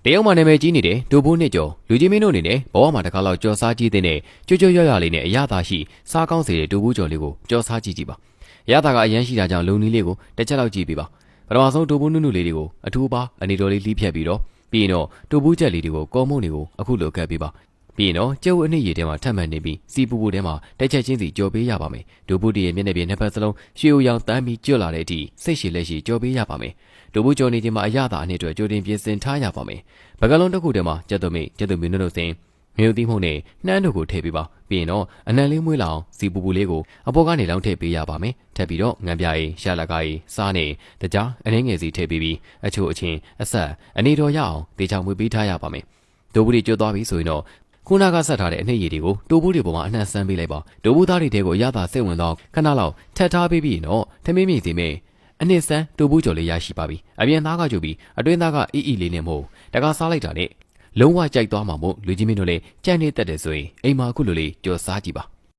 တရုတ်မှာနာမည်ကြီးနေတဲ့ဒိုဘိုးနှစ်ကျော်လူကြီးမင်းတို့အနေနဲ့ဘဝမှာတစ်ခါလောက်ကြော်စားကြည့်တဲ့ကြွကြွရွရွလေးနဲ့အရသာရှိစားကောင်းစေတဲ့ဒိုဘိုးကျော်လေးကိုကြော်စားကြည့်ပါအရသာကအရန်ရှိတာကြောင့်လုံနီးလေးကိုတစ်ချက်လောက်ကြည့်ပေးပါပထမဆုံးဒိုဘိုးနုနုလေးတွေကိုအထူးပါအနေတော်လေးလှီးဖြတ်ပြီးတော့ပြီးရင်တော့ဒိုဘိုးချက်လေးတွေကိုကောမုန်းတွေကိုအခုလိုကပ်ပေးပါပြီးရင်တော့ကျုပ်အနှစ်ရည်ထဲမှာထပ်မှန်နေပြီးစီပူပူထဲမှာတက်ချက်ချင်းစီကြော်ပေးရပါမယ်ဒိုဘိုးတရဲ့မျက်နှာပြင်နှစ်ဖက်စလုံးရွှေအိုရောင်တန်းပြီးကျွတ်လာတဲ့အထိစိတ်ရှည်လက်ရှိကြော်ပေးရပါမယ်ဒိုဘိုးကြော်နေခြင်းမှာအရသာအနှစ်အတွက်ကြိုတင်ပြင်ဆင်ထားရပါမယ်ဘကလုံးတစ်ခုထဲမှာကျက်သွမိတ်ကျက်သွမီနုနုစင်မြို့သီးမှုန့်နဲ့နှမ်းတို့ကိုထည့်ပေးပါပြီးရင်တော့အနံလေးမွေးလောင်စီပူပူလေးကိုအပေါ်ကနေလောင်းထည့်ပေးရပါမယ်ထပ်ပြီးတော့ငံပြရီရှာလကာရီစားနေတကြားအနှင်းငယ်စီထည့်ပေးပြီးအချို့အချင်းအဆက်အနေတော်ရအောင်တေချောင်မွေးပေးထားရပါမယ်ဒိုဘိုးတွေကျွတ်သွားပြီဆိုရင်တော့ခုနကဆက်ထားတဲ့အနှိမ့်ရည်တွေကိုတိုးဘူးတွေပေါ်မှာအနှံ့ဆန်းပေးလိုက်ပါဒိုဘူးသားတွေတဲကိုအရသာစိတ်ဝင်တော့ခဏလောက်ထပ်ထားပေးပြီးတော့ထမင်းမြင့်စီမဲ့အနှစ်ဆန်းတိုးဘူးကျော်လေးရရှိပါပြီအပြင်သားကကြုတ်ပြီးအတွင်းသားကအီလေးနဲ့မဟုတ်တကားစားလိုက်တာနဲ့လုံးဝကြိုက်သွားမှာမို့လူကြီးမင်းတို့လည်းကြံ့နေတတ်တယ်ဆိုရင်အိမ်မှာအခုလိုလေးကြော်စားကြည့်ပါ